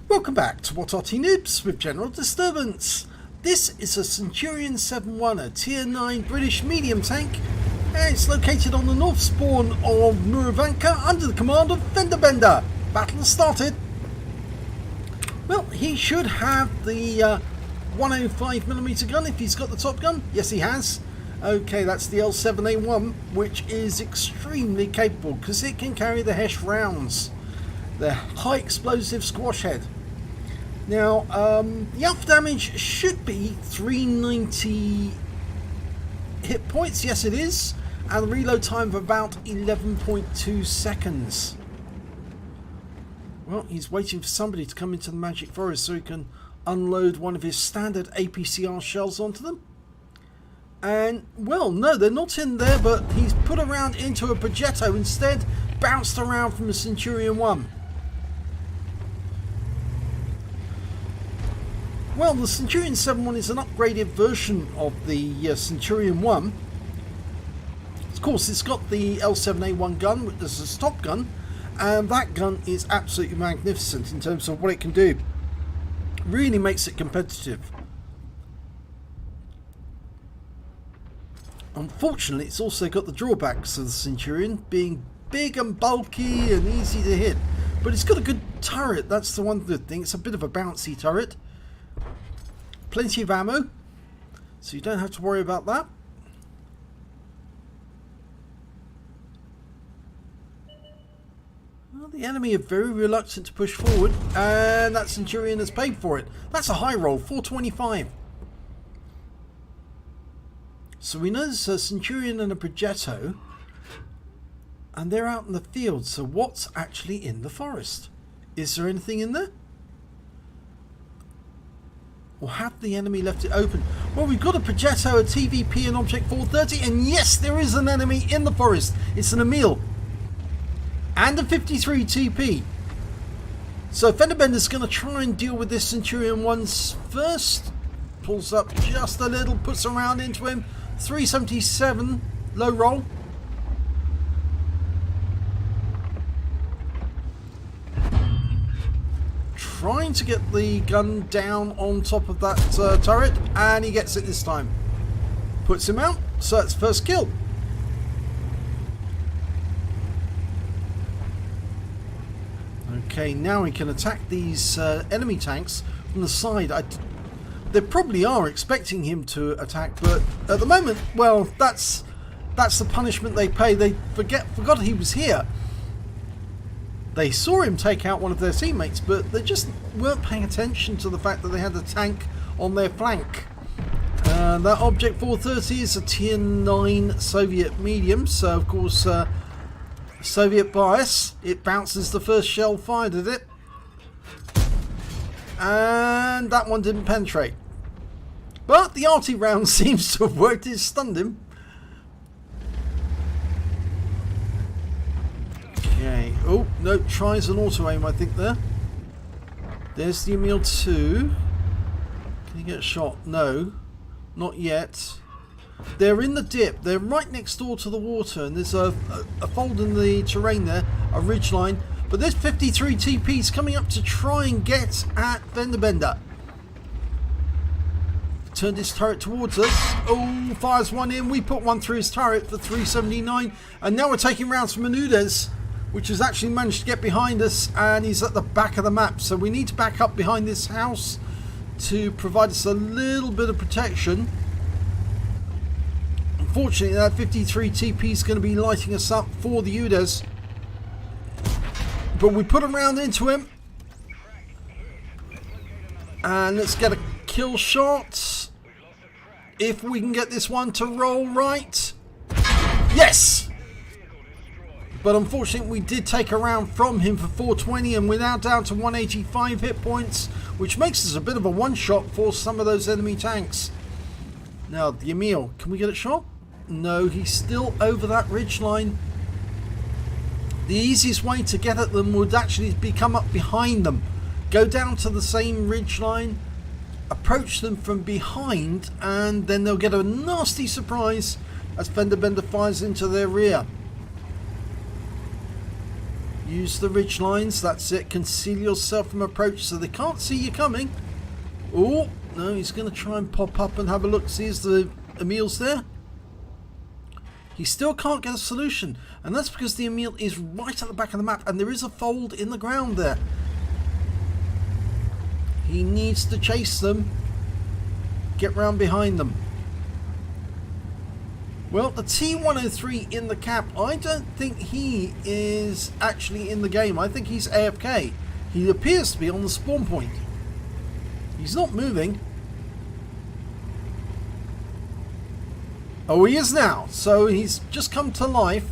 Welcome back to What Arty Noobs with General Disturbance. This is a Centurion Mk, a tier 9 British medium tank, and it's located on the north spawn of Murovanka under the command of FendaBenda. Battle has started. Well, he should have the 105mm gun if he's got the top gun. Yes, he has. Okay, that's the L7A1, which is extremely capable because it can carry the HESH rounds, the high explosive squash head. Now, the alpha damage should be 390 hit points. Yes, it is. And the reload time of about 11.2 seconds. Well, he's waiting for somebody to come into the Magic Forest so he can unload one of his standard APCR shells onto them. And, well, no, they're not in there, but he's put around into a Progetto instead, bounced around from the Centurion 1. Well, the Centurion 7.1 is an upgraded version of the Centurion 1. Of course, it's got the L7A1 gun, which is a stop gun, and that gun is absolutely magnificent in terms of what it can do. Really makes it competitive. Unfortunately, it's also got the drawbacks of the Centurion, being big and bulky and easy to hit. But it's got a good turret, that's the one good thing. It's a bit of a bouncy turret. Plenty of ammo, so you don't have to worry about that. Well, the enemy are very reluctant to push forward, and that Centurion has paid for it. That's a high roll, 425. So we know there's a Centurion and a Progetto, and they're out in the field. So what's actually in the forest? Is there anything in there? Or have the enemy left it open? Well, we've got a Progetto, a TVP, an Object 430, and yes, there is an enemy in the forest. It's an Emil. And a 53 TP. So FendaBenda's going to try and deal with this Centurion 1's first. Pulls up just a little, puts a round into him. 377, low roll. Trying to get the gun down on top of that turret, and he gets it this time. Puts him out, so it's first kill. Okay, now we can attack these enemy tanks from the side. They probably are expecting him to attack, but at the moment, well, that's the punishment they pay. They forgot he was here. They saw him take out one of their teammates, but they just weren't paying attention to the fact that they had a tank on their flank. That Object 430 is a tier 9 Soviet medium, so of course Soviet bias. It bounces the first shell fired at it. And that one didn't penetrate. But the Arty round seems to have worked. It stunned him. Okay. Oh, no. Tries an auto aim, I think, there. There's the Emil 2. Can he get a shot? No. Not yet. They're in the dip. They're right next door to the water. And there's a fold in the terrain there. A ridge line. But this 53 TP is coming up to try and get at FendaBenda. Turned his turret towards us. Oh, fires one in. We put one through his turret for 379. And now we're taking rounds from Menudez, which has actually managed to get behind us. And he's at the back of the map. So we need to back up behind this house to provide us a little bit of protection. Unfortunately, that 53 TP is going to be lighting us up for the Udez. But we put a round into him. And let's get a kill shot. If we can get this one to roll right. Yes! But unfortunately we did take a round from him for 420, and we're now down to 185 hit points, which makes us a bit of a one-shot for some of those enemy tanks. Now, the Emil, can we get it shot? No, he's still over that ridge line. The easiest way to get at them would actually be come up behind them. Go down to the same ridge line, approach them from behind, and then they'll get a nasty surprise as FendaBenda fires into their rear. Use the ridge lines. That's it. Conceal yourself from approach so they can't see you coming. Oh, no, he's going to try and pop up and have a look. See, is the Emil's there? He still can't get a solution. And that's because the Emil is right at the back of the map. And there is a fold in the ground there. He needs to chase them. Get round behind them. Well, the T-103 in the cap, I don't think he is actually in the game. I think he's AFK. He appears to be on the spawn point. He's not moving. Oh, he is now. So he's just come to life.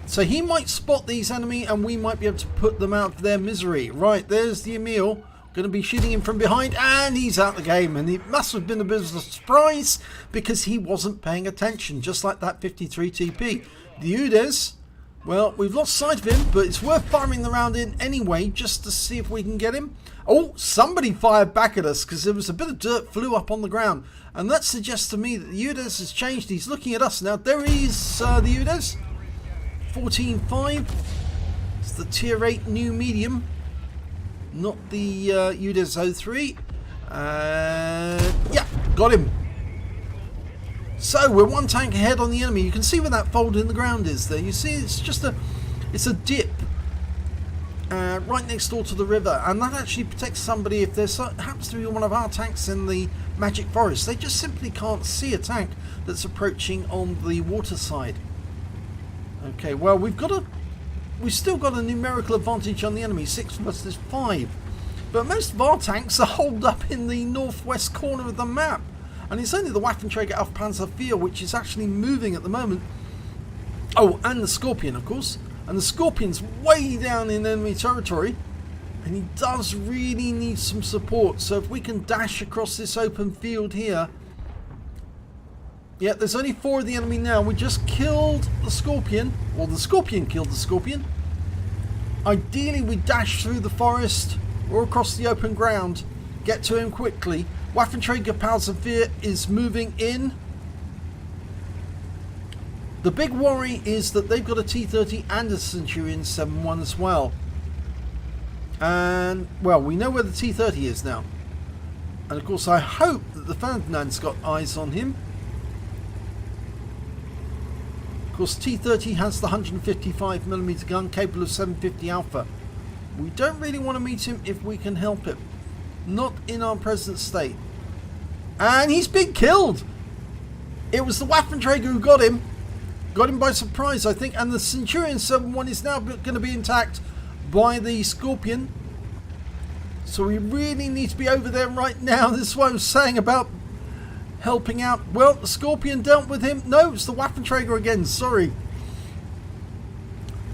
So he might spot these enemy and we might be able to put them out of their misery. Right, there's the Emil. Going to be shooting him from behind, and he's out the game. And it must have been a bit of a surprise because he wasn't paying attention, just like that 53 TP. The Udes, well, we've lost sight of him, but it's worth firing the round in anyway, just to see if we can get him. Oh, somebody fired back at us because there was a bit of dirt flew up on the ground, and that suggests to me that the Udes has changed. He's looking at us now. There he is, the Udes. 14.5. It's the tier 8 new medium. Not the Udes 03. Yeah, got him. So we're one tank ahead on the enemy. You can see where that fold in the ground is there. You see it's just it's a dip right next door to the river, and that actually protects somebody if there's happens to be one of our tanks in the Magic Forest. They just simply can't see a tank that's approaching on the water side. Okay, well we've still got a numerical advantage on the enemy, 6 versus 5. But most of our tanks are holed up in the northwest corner of the map. And it's only the Waffenträger auf Panzer IV which is actually moving at the moment. Oh, and the Scorpion, of course. And the Scorpion's way down in enemy territory. And he does really need some support. So if we can dash across this open field here. Yeah, there's only 4 of the enemy now. We just killed the Scorpion. Or the Scorpion killed the Scorpion. Ideally, we dash through the forest or across the open ground. Get to him quickly. Waffenträger Panzer IV is moving in. The big worry is that they've got a T-30 and a Centurion 7.1 as well. And, well, we know where the T-30 is now. And, of course, I hope that the FendaBenda's got eyes on him. Of course, T-30 has the 155mm gun capable of 750 alpha. We don't really want to meet him if we can help it. Not in our present state. And he's been killed! It was the Waffenträger who got him. Got him by surprise, I think. And the Centurion 7.1 is now going to be intact by the Scorpion. So we really need to be over there right now. This is what I was saying about helping out. Well, the Scorpion dealt with him. No, it's the Waffenträger again. Sorry.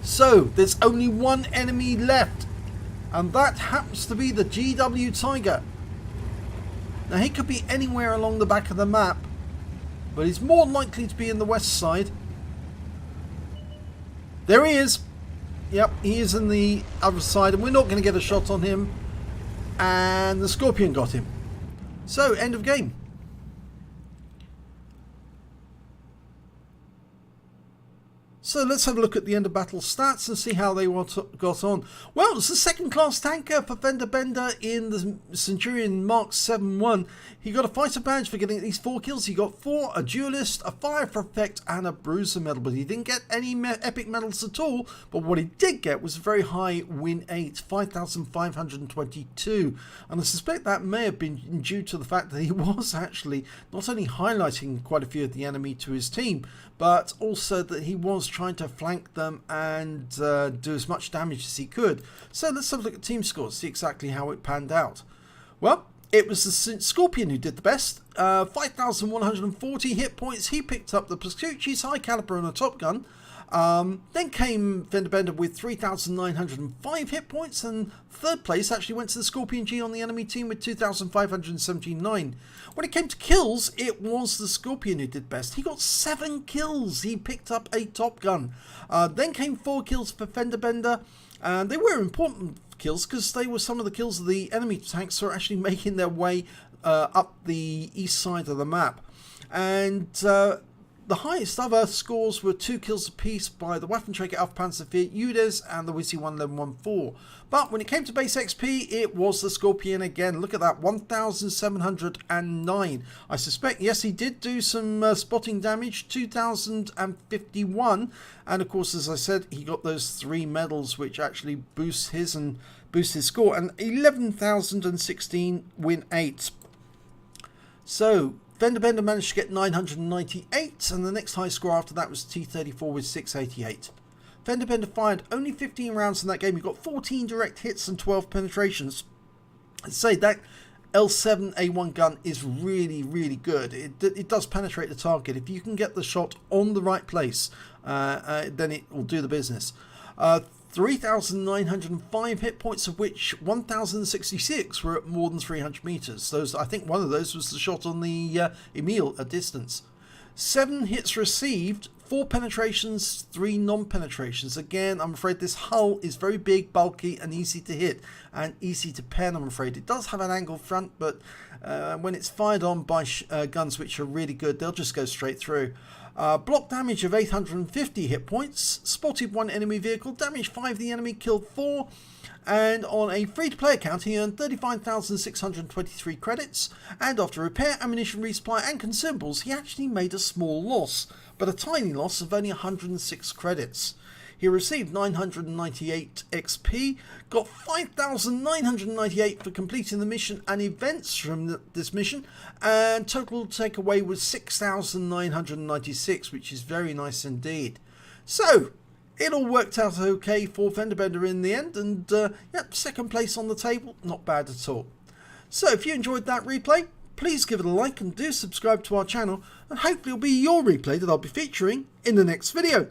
So, there's only one enemy left. And that happens to be the GW Tiger. Now, he could be anywhere along the back of the map. But he's more likely to be in the west side. There he is. Yep, he is in the other side. And we're not going to get a shot on him. And the Scorpion got him. So, end of game. So let's have a look at the end of battle stats and see how they got on. Well, it's a second class tanker for FendaBenda in the Centurion Mk 7.1. He got a fighter badge for getting at least 4 kills. He got 4, a duelist, a fire for effect and a bruiser medal. But he didn't get any epic medals at all. But what he did get was a very high win 8, 5,522. And I suspect that may have been due to the fact that he was actually not only highlighting quite a few of the enemy to his team, but also that he was trying to flank them and do as much damage as he could. So let's have a look at team scores, see exactly how it panned out. Well, it was the Scorpion who did the best. 5,140 hit points. He picked up the Petrucci's high caliber and a top gun. Then came FendaBenda with 3,905 hit points, and third place actually went to the Scorpion G on the enemy team with 2,579. When it came to kills, it was the Scorpion who did best. He got 7 kills. He picked up a top gun. Then came 4 kills for FendaBenda, and they were important kills because they were some of the kills of the enemy tanks who were actually making their way up the east side of the map. And The highest other scores were 2 kills apiece by the Waffenträger Alpha Panzer IV Udes and the Wizzy 11114. But when it came to base XP, it was the Scorpion again. Look at that, 1,709. I suspect, yes, he did do some spotting damage, 2,051. And of course, as I said, he got those 3 medals, which actually boost his score. And 11,016 win 8. So FendaBenda managed to get 998, and the next high score after that was T34 with 688. FendaBenda fired only 15 rounds in that game. He got 14 direct hits and 12 penetrations. I'd say that L7A1 gun is really, really good. It does penetrate the target. If you can get the shot on the right place, then it will do the business. 3,905 hit points, of which 1,066 were at more than 300 meters. I think one of those was the shot on the Emil at distance. 7 hits received, 4 penetrations, 3 non-penetrations. Again, I'm afraid this hull is very big, bulky, and easy to hit and easy to pen. I'm afraid it does have an angled front, but when it's fired on by guns which are really good, they'll just go straight through. Block damage of 850 hit points, spotted 1 enemy vehicle, damaged 5 the enemy, killed 4, and on a free-to-play account he earned 35,623 credits, and after repair, ammunition resupply and consumables he actually made a small loss, but a tiny loss of only 106 credits. He received 998 XP, got 5,998 for completing the mission and events from this mission, and total takeaway was 6,996, which is very nice indeed. So, it all worked out okay for FendaBenda in the end, and yep, second place on the table, not bad at all. So, if you enjoyed that replay, please give it a like and do subscribe to our channel, and hopefully it'll be your replay that I'll be featuring in the next video.